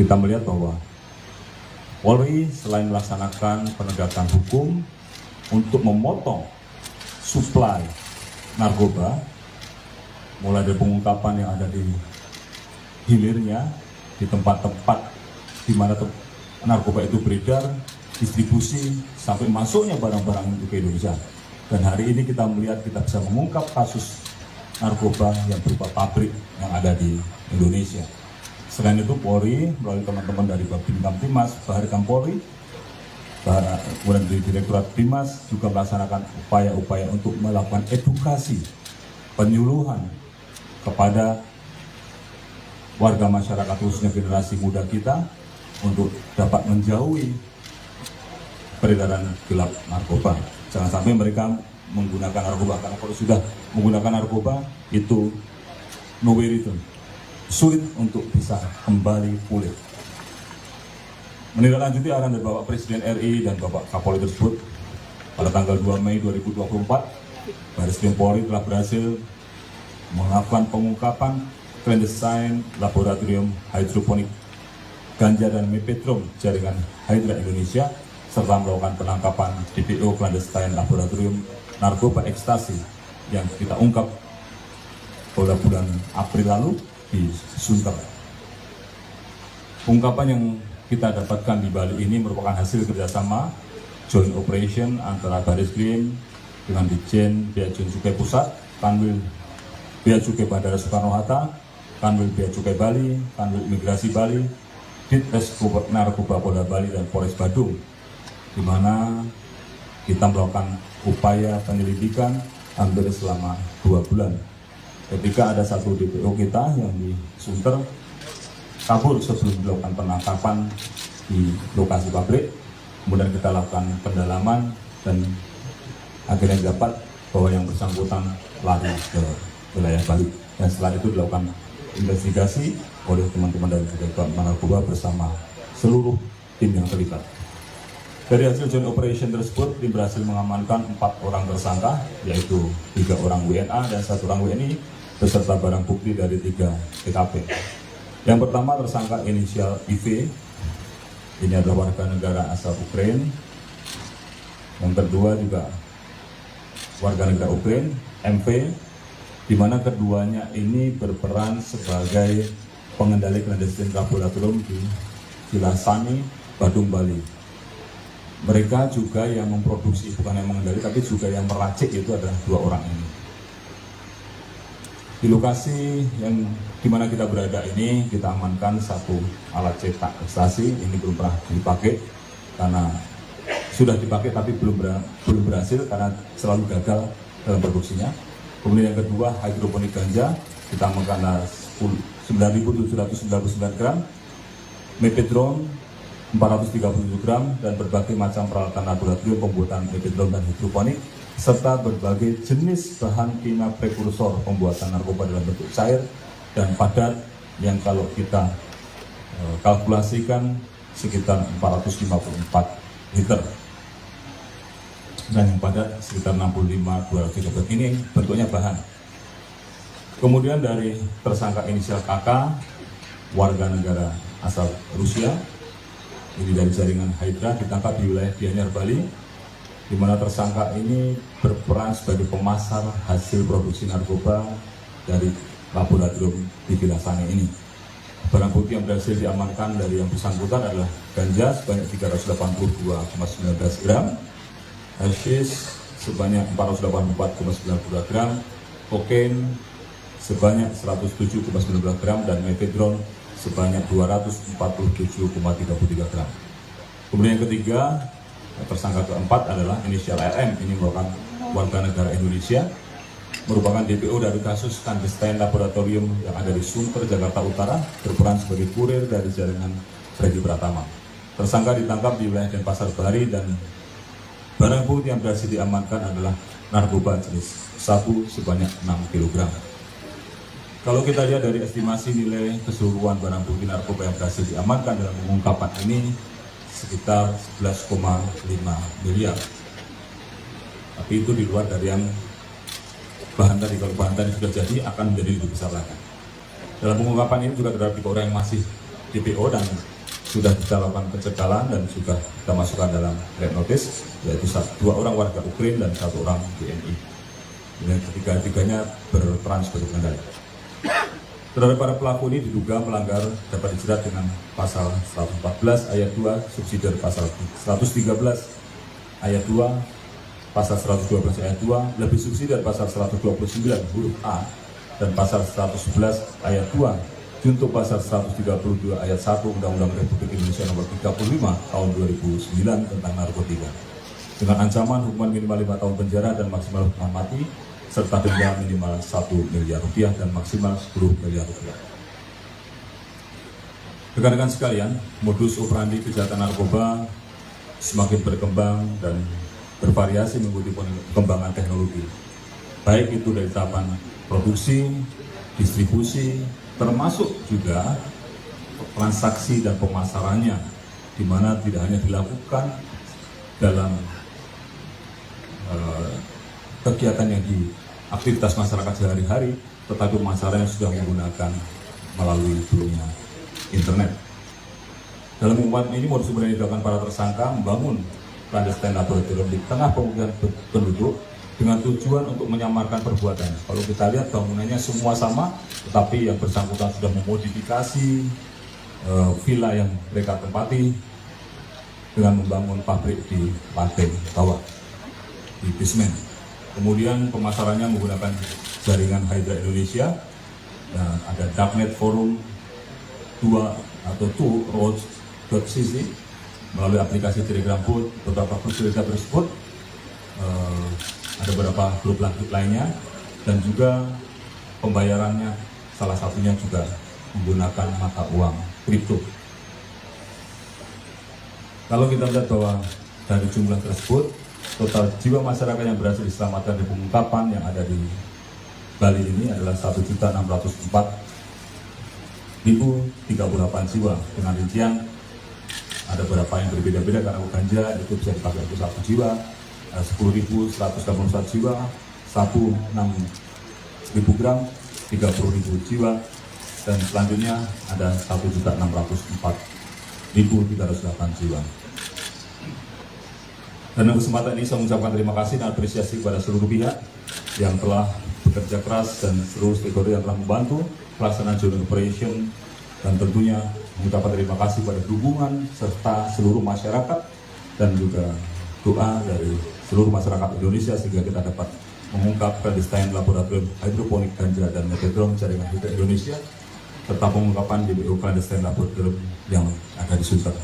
kita melihat bahwa Polri selain melaksanakan penegakan hukum untuk memotong suplai narkoba, mulai dari pengungkapan yang ada di hilirnya, di tempat-tempat di mana narkoba itu beredar, distribusi, sampai masuknya barang-barang itu ke Indonesia. Dan hari ini kita melihat kita bisa mengungkap kasus narkoba yang berupa pabrik yang ada di Indonesia. Selain itu Polri melalui teman-teman dari Babin Kamtimas, Bahar Kampolri, kemudian dari Direktorat Bimas juga melaksanakan upaya-upaya untuk melakukan edukasi, penyuluhan kepada warga masyarakat khususnya generasi muda kita untuk dapat menjauhi peredaran gelap narkoba. Jangan sampai mereka menggunakan narkoba, karena kalau sudah menggunakan narkoba itu nowhere return, sulit untuk bisa kembali pulih. Menindaklanjuti arahan dari Bapak Presiden RI dan Bapak Kapolri tersebut, pada tanggal 2 Mei 2024, Barreskrim Polri telah berhasil melakukan pengungkapan clandestine laboratorium hidroponik ganja dan mepetrum jaringan Hydra Indonesia, serta melakukan penangkapan DPO clandestine laboratorium narkoba ekstasi yang kita ungkap pada bulan April lalu di Sunter. Pengungkapan yang kita dapatkan di Bali ini merupakan hasil kerjasama joint operation antara Barreskrim dengan Ditjen Bea Cukai Pusat, Kanwil Bea Cukai Bandara Soekarno-Hatta, Kanwil Bea Cukai Bali, Kanwil Imigrasi Bali, Ditres Narkoba Polda Bali, dan Polres Badung, di mana kita melakukan upaya penyelidikan hampir selama 2 bulan. Ketika ada satu DPO kita yang di Sunter kabur sebelum dilakukan penangkapan di lokasi pabrik, kemudian kita lakukan pendalaman dan akhirnya dapat bahwa yang bersangkutan lari ke wilayah Bali. Dan setelah itu dilakukan investigasi oleh teman-teman dari Direktorat Narkoba bersama seluruh tim yang terlibat. Dari hasil joint operation tersebut, tim berhasil mengamankan 4 orang tersangka, yaitu 3 orang WNA dan 1 orang WNI, beserta barang bukti dari 3 TKP. Yang pertama tersangka inisial IV, ini adalah warga negara asal Ukraina. Yang kedua juga warga negara Ukraina, MV, di mana keduanya ini berperan sebagai pengendali clandestine laboratorium di Cilasani, Badung, Bali. Mereka juga yang memproduksi, bukan yang mengendali, tapi juga yang meracik, itu adalah 2 orang ini. Di lokasi yang dimana kita berada ini, kita amankan 1 alat cetak ekstasi. Ini belum pernah dipakai karena sudah dipakai tapi belum berhasil karena selalu gagal dalam produksinya. Kemudian yang kedua, hidroponik ganja, kita amankan 9.799 gram, mepetron 437 gram, dan berbagai macam peralatan laboratorium pembuatan mepetron dan hidroponik, serta berbagai jenis bahan kimia prekursor pembuatan narkoba dalam bentuk cair dan padat yang kalau kita kalkulasikan sekitar 454 liter, dan yang padat sekitar 65-213. Ini bentuknya bahan. Kemudian dari tersangka inisial KK, warga negara asal Rusia, ini dari jaringan Hydra, ditangkap di wilayah Gianyar, Bali, di mana tersangka ini berperan sebagai pemasar hasil produksi narkoba dari laboratorium di Cilasani ini. Barang bukti yang berhasil diamankan dari yang bersangkutan adalah ganja sebanyak 382,19 gram, hashish sebanyak 484,92 gram, kokain sebanyak 107,19 gram, dan mefedron sebanyak 247,33 gram. Kemudian yang ketiga, tersangka keempat adalah inisial RM. Ini merupakan warga negara Indonesia, merupakan DPO dari kasus clandestine laboratorium yang ada di Sunter, Jakarta Utara, berperan sebagai kurir dari jaringan Freddy Pratama. Tersangka ditangkap di wilayah Denpasar, Bali, dan barang bukti yang berhasil diamankan adalah narkoba jenis sabu sebanyak 6 kg. Kalau kita lihat dari estimasi nilai keseluruhan barang bukti narkoba yang berhasil diamankan dalam pengungkapan ini sekitar 11,5 miliar. Tapi itu di luar dari yang bahan tadi. Kalau bahan tadi sudah jadi, akan menjadi lebih besar lagi. Dalam pengungkapan ini juga terdapat 3 orang yang masih DPO dan sudah kita lakukan pencegahan dan juga kita masukkan dalam red notice, yaitu 2 orang warga Ukraina dan 1 orang WNI. Dan ketiga-tiganya berperan sebagai pengendali. Terhadap para pelaku ini diduga melanggar dapat dijerat dengan pasal 114 ayat 2 subsidi pasal 113 ayat 2, pasal 112 ayat 2 lebih subsidi dari pasal 129 huruf A dan pasal 111 ayat 2 junto pasal 132 ayat 1 Undang-Undang Republik Indonesia Nomor 35 tahun 2009 tentang narkotika dengan ancaman hukuman minimal 5 tahun penjara dan maksimal hukuman mati serta denda minimal 1 miliar rupiah dan maksimal 10 miliar rupiah. Rekan-rekan sekalian, modus operandi kejahatan narkoba semakin berkembang dan bervariasi mengikuti perkembangan teknologi. Baik itu dari tahapan produksi, distribusi, termasuk juga transaksi dan pemasarannya, di mana tidak hanya dilakukan dalam kegiatan yang di aktivitas masyarakat sehari-hari, tetapi masyarakat yang sudah menggunakan melalui dunia internet. Dalam pengungkapan ini, modus operandi dilakukan para tersangka membangun clandestine laboratorium di tengah pemukiman penduduk dengan tujuan untuk menyamarkan perbuatan. Kalau kita lihat bangunannya semua sama, tetapi yang bersangkutan sudah memodifikasi villa yang mereka tempati dengan membangun pabrik di lantai bawah, di basement. Kemudian pemasarannya menggunakan jaringan Hydra Indonesia, dan ada Darknet Forum 2 atau 2roads.cc melalui aplikasi Telegram bot. Beberapa grup Telegram tersebut ada beberapa grup lainnya, dan juga pembayarannya salah satunya juga menggunakan mata uang kripto. Kalau kita lihat bahwa dari jumlah tersebut, total jiwa masyarakat yang berhasil diselamatkan dari pengungkapan yang ada di Bali ini adalah 1.604.038 jiwa, dengan rincian ada beberapa yang berbeda-beda karena ganja itu bisa dipakai untuk 1 jiwa, 10.181 jiwa, sabu 6.000 gram, 30.000 jiwa, dan selanjutnya ada 1.604.308 jiwa. Dan dalam kesempatan ini saya mengucapkan terima kasih dan apresiasi kepada seluruh pihak yang telah bekerja keras dan seluruh stakeholder yang telah membantu pelaksanaan joint operation, dan tentunya mengucapkan terima kasih pada dukungan serta seluruh masyarakat dan juga doa dari seluruh masyarakat Indonesia sehingga kita dapat mengungkap clandestine laboratorium hidroponik ganja dan metadon jaringan Hydra Indonesia serta pengungkapan DPO clandestine laboratorium yang ada di Sunter.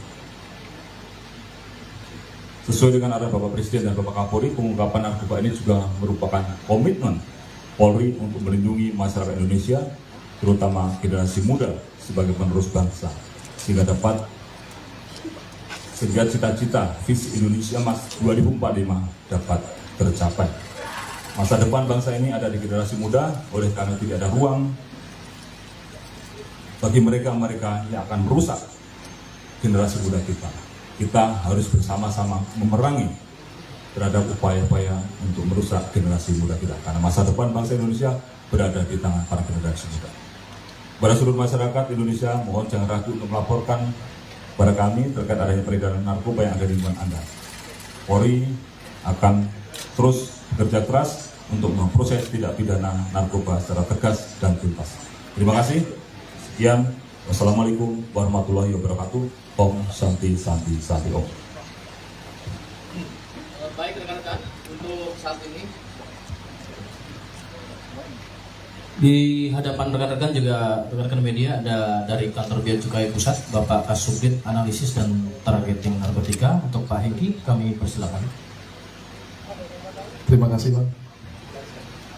Sesuai dengan arahan Bapak Presiden dan Bapak Kapolri, pengungkapan narkoba ini juga merupakan komitmen Polri untuk melindungi masyarakat Indonesia, terutama generasi muda sebagai penerus bangsa, sehingga cita-cita visi Indonesia Mas 2045 dapat tercapai. Masa depan bangsa ini ada di generasi muda, oleh karena tidak ada ruang bagi mereka yang akan merusak generasi muda kita. Kita harus bersama-sama memerangi terhadap upaya-upaya untuk merusak generasi muda kita, karena masa depan bangsa Indonesia berada di tangan para generasi muda. Pada seluruh masyarakat Indonesia, mohon jangan ragu untuk melaporkan kepada kami terkait adanya peredaran narkoba yang ada di lingkungan Anda. Polri akan terus bekerja keras untuk memproses tindak pidana narkoba secara tegas dan tuntas. Terima kasih. Sekian. Wassalamualaikum warahmatullahi wabarakatuh. Om Santi Santi Santi Om. Baik rekan-rekan, untuk saat ini di hadapan rekan-rekan juga rekan-rekan media ada dari kantor Bea Cukai Pusat Bapak Kasubdit Analisis dan Targeting Narkotika. Untuk Pak Hengki kami persilakan. Terima kasih Pak.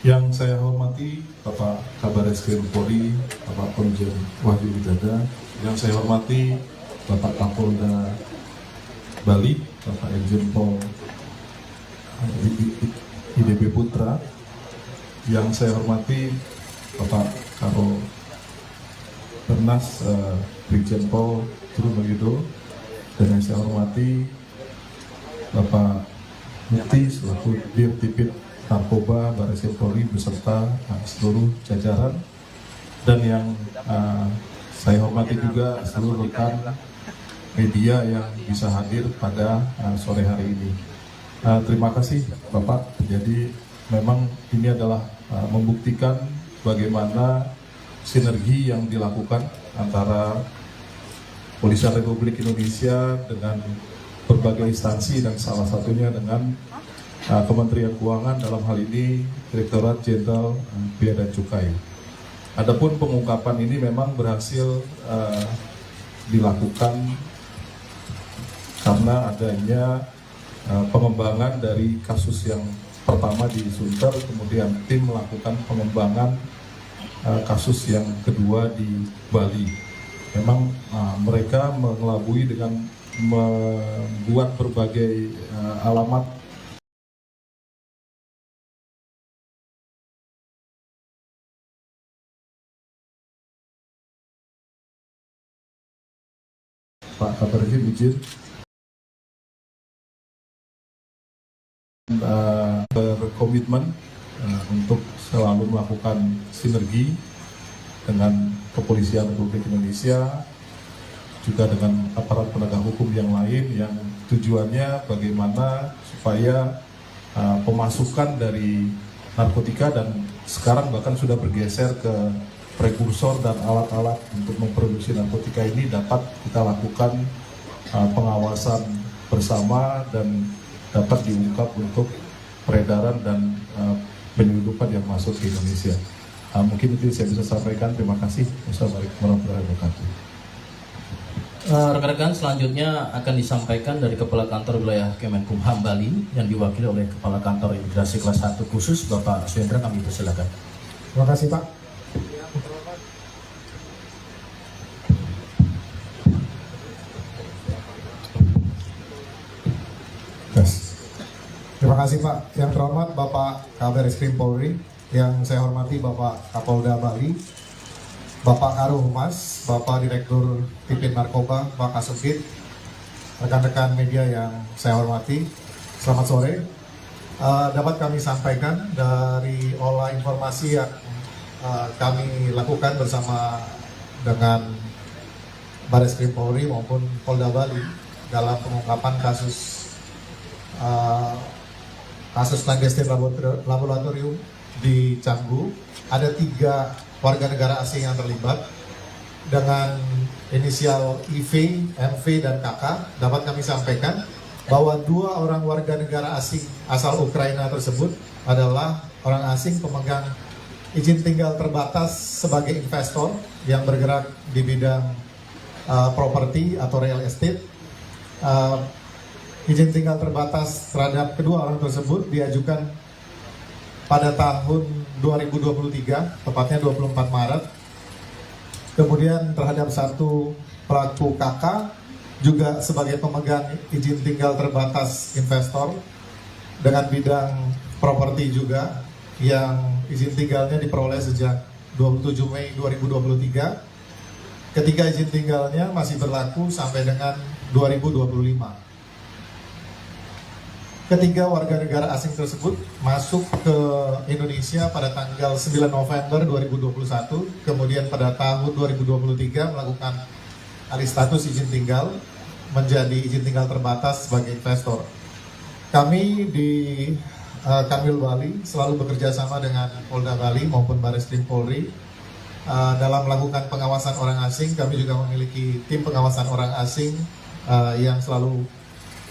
Yang saya hormati Bapak Kabar Eskrim Polri, Bapak Komjen Wahyu Widada. Yang saya hormati Bapak Kapolda Bali, Bapak Irjen Pol IDB Putra. Yang saya hormati Bapak Karo Pernas Brigjen Pol Trunoyudo, dan yang saya hormati Bapak Mukti selaku Dirtipid Narkoba Barreskrim Polri beserta seluruh jajaran, dan yang Saya hormati juga seluruh rekan media yang bisa hadir pada sore hari ini. Terima kasih Bapak. Jadi memang ini adalah membuktikan bagaimana sinergi yang dilakukan antara Kepolisian Republik Indonesia dengan berbagai instansi dan salah satunya dengan Kementerian Keuangan, dalam hal ini Direktorat Jenderal Bea dan Cukai. Adapun pengungkapan ini memang berhasil dilakukan karena adanya pengembangan dari kasus yang pertama di Sunter, kemudian tim melakukan pengembangan kasus yang kedua di Bali. Memang mereka mengelabui dengan membuat berbagai alamat Pak Kabar Eskrim izin berkomitmen untuk selalu melakukan sinergi dengan Kepolisian Republik Indonesia, juga dengan aparat penegak hukum yang lain, yang tujuannya bagaimana supaya pemasukan dari narkotika dan sekarang bahkan sudah bergeser ke prekursor dan alat-alat untuk memproduksi narkotika ini dapat kita lakukan pengawasan bersama dan dapat diungkap untuk peredaran dan penyelundupan yang masuk ke Indonesia. Mungkin itu saya bisa sampaikan. Terima kasih. Wassalamualaikum warahmatullahi wabarakatuh. Rekan-rekan, selanjutnya akan disampaikan dari Kepala Kantor Wilayah Kemenkumham Bali yang diwakili oleh Kepala Kantor Imigrasi Kelas 1 Khusus Bapak Suendra. Kami persilakan. Terima kasih Pak. Terima kasih Pak. Yang terhormat Bapak Kabar Eskrim Polri, yang saya hormati Bapak Kapolda Bali, Bapak Karuh Humas, Bapak Direktur Tipin Narkoba, Pak Kasubdit, rekan-rekan media yang saya hormati, selamat sore. Dapat kami sampaikan dari olah informasi yang kami lakukan bersama dengan Barreskrim Polri maupun Polda Bali dalam pengungkapan kasus clandestine laboratorium di Canggu. Ada 3 warga negara asing yang terlibat dengan inisial IV, MV, dan KK. Dapat kami sampaikan bahwa 2 orang warga negara asing asal Ukraina tersebut adalah orang asing pemegang izin tinggal terbatas sebagai investor yang bergerak di bidang properti atau real estate. Izin tinggal terbatas terhadap kedua orang tersebut diajukan pada tahun 2023, tepatnya 24 Maret. Kemudian terhadap 1 pelaku KK juga sebagai pemegang izin tinggal terbatas investor dengan bidang properti juga, yang izin tinggalnya diperoleh sejak 27 Mei 2023. Ketika izin tinggalnya masih berlaku sampai dengan 2025. Ketiga warga negara asing tersebut masuk ke Indonesia pada tanggal 9 November 2021, kemudian pada tahun 2023 melakukan alih status izin tinggal menjadi izin tinggal terbatas sebagai investor. Kami di Kanwil Bali selalu bekerja sama dengan Polda Bali maupun Barreskrim Polri dalam melakukan pengawasan orang asing. Kami juga memiliki tim pengawasan orang asing yang selalu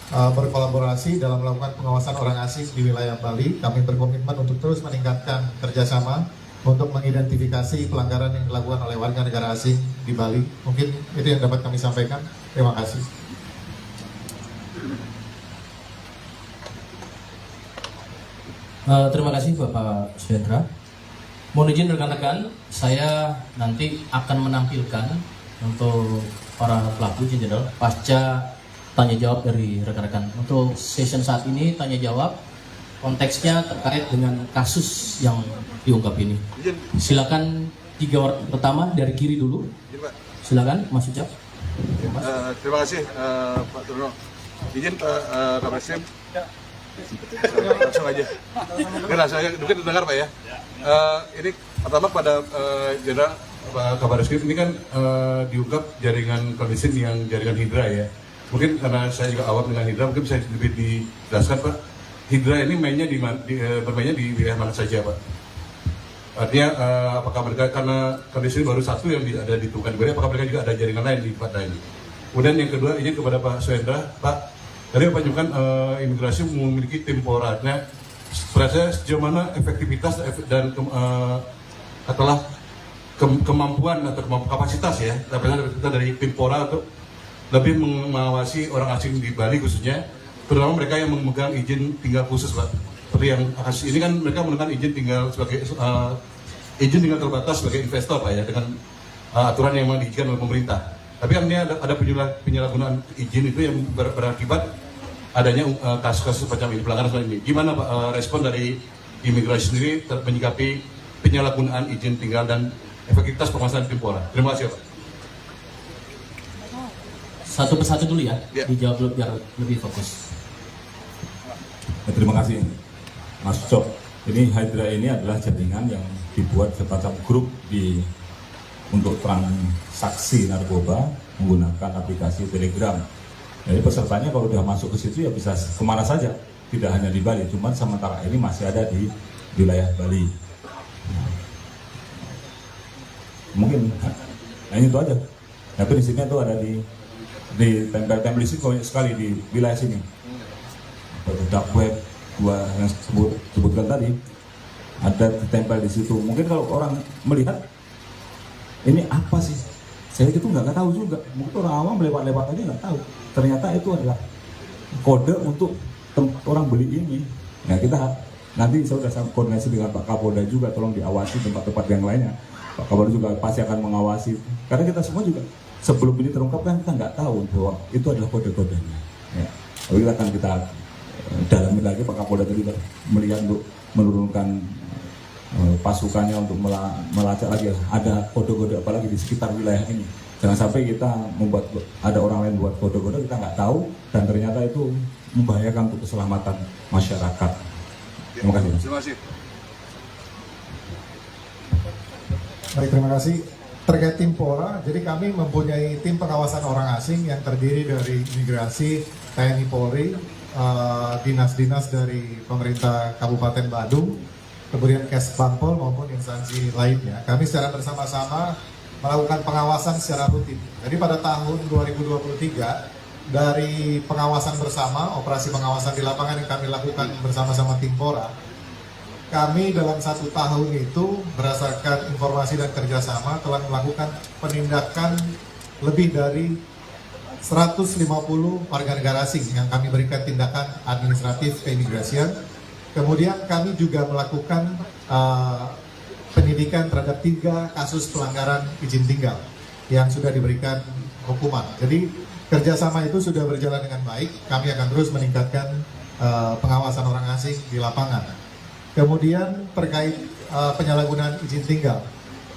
berkolaborasi dalam melakukan pengawasan orang asing di wilayah Bali. Kami berkomitmen untuk terus meningkatkan kerjasama untuk mengidentifikasi pelanggaran yang dilakukan oleh warga negara asing di Bali. Mungkin itu yang dapat kami sampaikan. Terima kasih. Terima kasih Bapak Suendra. Mohon izin rekan-rekan, saya nanti akan menampilkan untuk para pelaku izin jenderal pasca tanya jawab dari rekan-rekan. Untuk session saat ini tanya jawab konteksnya terkait dengan kasus yang diungkap ini. Silakan 3 orang pertama dari kiri dulu. Silakan Mas Ucap. Terima kasih Pak Turno. Izin Pak Kabar Eskrim. Langsung aja. Langsung aja. Mungkin dengar Pak ya. Ini pertama pada Jenderal Pak Kabar Eskrim ini kan diungkap jaringan clandestin yang jaringan Hidra ya. Mungkin karena saya juga awam dengan Hidra, mungkin bisa lebih dijelaskan Pak. Hidra ini bermainnya di wilayah mana saja Pak? Artinya apakah mereka, karena clandestin baru satu yang ada di Tukan Gori, apakah mereka juga ada jaringan lain di tempat lain? Kemudian yang kedua, izin kepada Pak Suendra, Pak, tadi Pak Junkan imigrasi memiliki tim Pora. Nah, sebenarnya sejauh mana efektivitas dan kemampuan atau kapasitas ya, kita dari tim Pora untuk lebih mengawasi orang asing di Bali khususnya, terutama mereka yang memegang izin tinggal khusus Pak. Seperti yang kasus ini kan mereka memegang izin tinggal sebagai izin tinggal terbatas sebagai investor Pak ya, dengan aturan yang memang diizinkan oleh pemerintah. Tapi kan ini ada penyalahgunaan izin itu yang berakibat adanya kasus-kasus macam ini, pelanggaran seperti ini. Gimana Pak respon dari imigrasi sendiri menyikapi penyalahgunaan izin tinggal dan efektivitas pengawasan tim Pora? Terima kasih Pak. Satu persatu dulu ya, Ya. dijawab dulu biar lebih fokus. Ya, terima kasih Mas Cok. Ini Hydra ini adalah jaringan yang dibuat semacam grup untuk transaksi narkoba menggunakan aplikasi Telegram. Jadi pesertanya kalau sudah masuk ke situ ya bisa kemana saja, tidak hanya di Bali, cuman sementara ini masih ada di wilayah Bali. Mungkin hanya itu aja. Nah, prinsipnya itu ada di tempel-tempel di sini banyak sekali di wilayah sini. Dark web yang sebutkan tadi ada ditempel di situ. Mungkin kalau orang melihat ini apa sih, saya itu nggak tahu juga. Mungkin orang awam lewat-lewat aja nggak tahu. Ternyata itu adalah kode untuk orang beli ini. Nah, kita nanti saya sudah koordinasi dengan Pak Kapolda juga, tolong diawasi tempat-tempat yang lainnya. Pak Kapolda juga pasti akan mengawasi. Karena kita semua juga sebelum ini terungkap kan kita nggak tahu bahwa itu adalah kode-kodenya. Ya. Tapi kita dalami lagi. Pak Kapolda tadi melihat untuk menurunkan pasukannya untuk melacak lagi ada kode-kode apalagi di sekitar wilayah ini. Jangan sampai kita membuat ada orang lain buat kode-kode kita nggak tahu dan ternyata itu membahayakan untuk keselamatan masyarakat. Terima kasih. Terima kasih. Baik, terima kasih. Terkait tim Pora, jadi kami mempunyai tim pengawasan orang asing yang terdiri dari imigrasi, TNI Polri, dinas-dinas dari pemerintah Kabupaten Badung, kemudian Kesbangpol maupun instansi lainnya. Kami secara bersama-sama melakukan pengawasan secara rutin. Jadi pada tahun 2023, dari pengawasan bersama, operasi pengawasan di lapangan yang kami lakukan bersama-sama tim Pora, kami dalam 1 tahun itu berdasarkan informasi dan kerjasama telah melakukan penindakan lebih dari 150 warga negara asing yang kami berikan tindakan administratif keimigrasian. Kemudian kami juga melakukan penyidikan terhadap 3 kasus pelanggaran izin tinggal yang sudah diberikan hukuman. Jadi kerjasama itu sudah berjalan dengan baik. Kami akan terus meningkatkan pengawasan orang asing di lapangan. Kemudian terkait penyalahgunaan izin tinggal.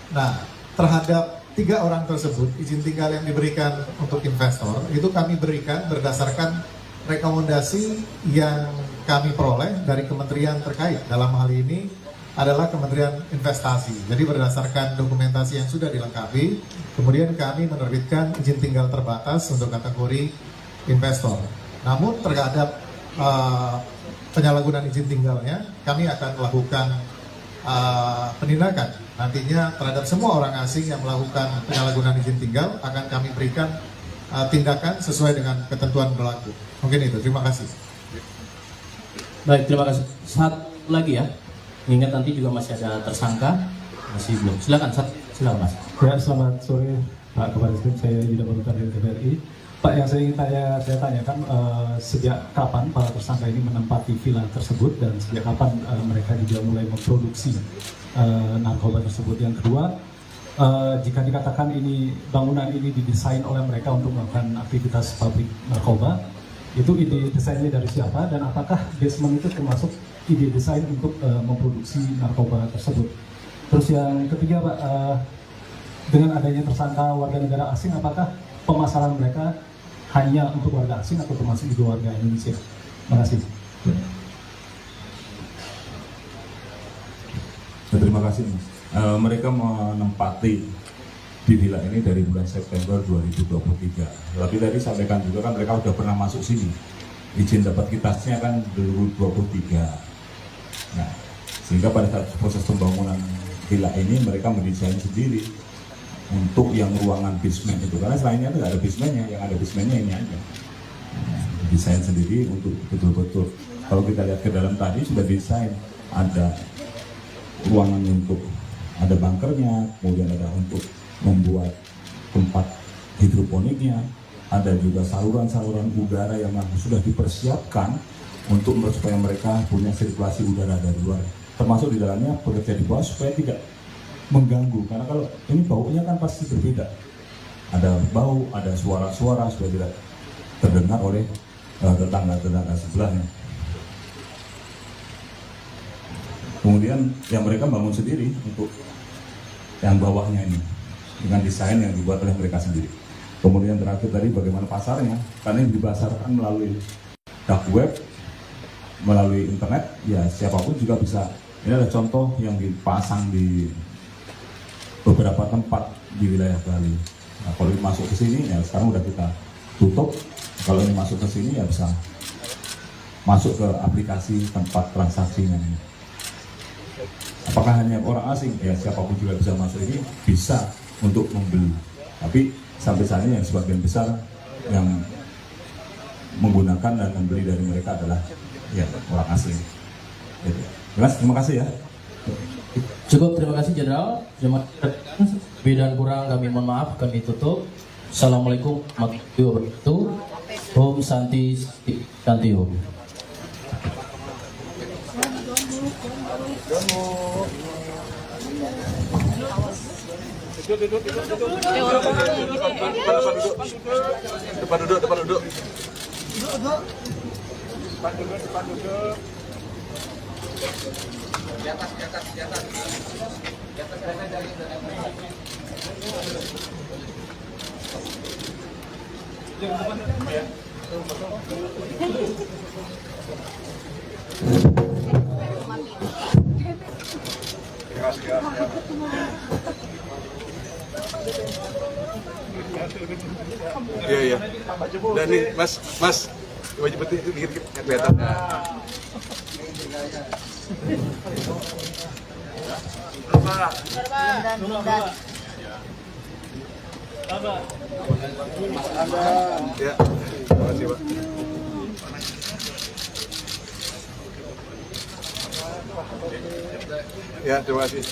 Nah, terhadap 3 orang tersebut, izin tinggal yang diberikan untuk investor, itu kami berikan berdasarkan rekomendasi yang kami peroleh dari kementerian terkait. Dalam hal ini adalah Kementerian Investasi. Jadi berdasarkan dokumentasi yang sudah dilengkapi, kemudian kami menerbitkan izin tinggal terbatas untuk kategori investor. Namun terhadap penyalahgunaan izin tinggalnya, kami akan melakukan penindakan. Nantinya terhadap semua orang asing yang melakukan penyalahgunaan izin tinggal akan kami berikan tindakan sesuai dengan ketentuan berlaku. Mungkin itu, terima kasih. Baik, terima kasih. Satu lagi ya, ingat nanti juga masih ada tersangka, masih belum. Silakan silakan Mas. Ya, selamat sore Pak Kabar Eskrim, saya Yuda Barukan dari TVRI. Pak, yang saya ingin saya tanyakan, sejak kapan para tersangka ini menempati villa tersebut dan sejak kapan mereka juga mulai memproduksi narkoba tersebut? Yang kedua, jika dikatakan ini bangunan ini didesain oleh mereka untuk melakukan aktivitas pabrik narkoba, itu ide desainnya dari siapa dan apakah basement itu termasuk ide desain untuk memproduksi narkoba tersebut? Terus yang ketiga Pak, dengan adanya tersangka warga negara asing, apakah pemasaran mereka hanya untuk warga asing atau termasuk juga warga Indonesia? Terima kasih. Terima kasih Mas. Mereka menempati di villa ini dari bulan September 2023. Tapi tadi sampaikan juga kan mereka sudah pernah masuk sini. Izin dapat kitasnya kan 2023. Nah, sehingga pada saat proses pembangunan villa ini mereka mendesain sendiri untuk yang ruangan basement itu, karena selainnya itu nggak ada basementnya, yang ada basementnya ini aja. Nah, desain sendiri untuk betul-betul. Kalau kita lihat ke dalam tadi sudah desain, ada ruangan untuk ada bunkernya, kemudian ada untuk membuat tempat hidroponiknya, ada juga saluran-saluran udara yang sudah dipersiapkan untuk supaya mereka punya sirkulasi udara dari luar, termasuk di dalamnya bekerja di bawah supaya tidak mengganggu, karena kalau ini baunya kan pasti berbeda, ada bau, ada suara-suara supaya tidak terdengar oleh tetangga-tetangga sebelahnya. Kemudian yang mereka bangun sendiri untuk yang bawahnya ini dengan desain yang dibuat oleh mereka sendiri. Kemudian terakhir tadi bagaimana pasarnya, karena ini dipasarkan melalui dark web, melalui internet, ya siapapun juga bisa. Ini ada contoh yang dipasang di beberapa tempat di wilayah Bali. Nah, kalau ini masuk ke sini ya sekarang udah kita tutup. Kalau ini masuk ke sini ya bisa masuk ke aplikasi tempat transaksinya ini. Apakah hanya orang asing? Ya siapapun juga bisa masuk ini, bisa untuk membeli. Tapi sampai saat ini yang sebagian besar yang menggunakan dan membeli dari mereka adalah ya orang asing. Gitu. Jelas, terima kasih ya. Cukup, terima kasih Jenderal. Lebih dan kurang kami mohon maaf, kami tutup. Assalamualaikum warahmatullahi wabarakatuh. Om Santi Santi Om. Depan duduk. Di atas. Iya. Dan nih, Mas, wajib putih itu dikit kelihatan. Ya, terima kasih Pak. Ya, terima kasih.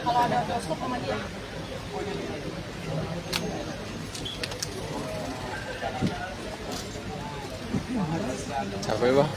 Kalau ada posko sama dia. Capek, Bang.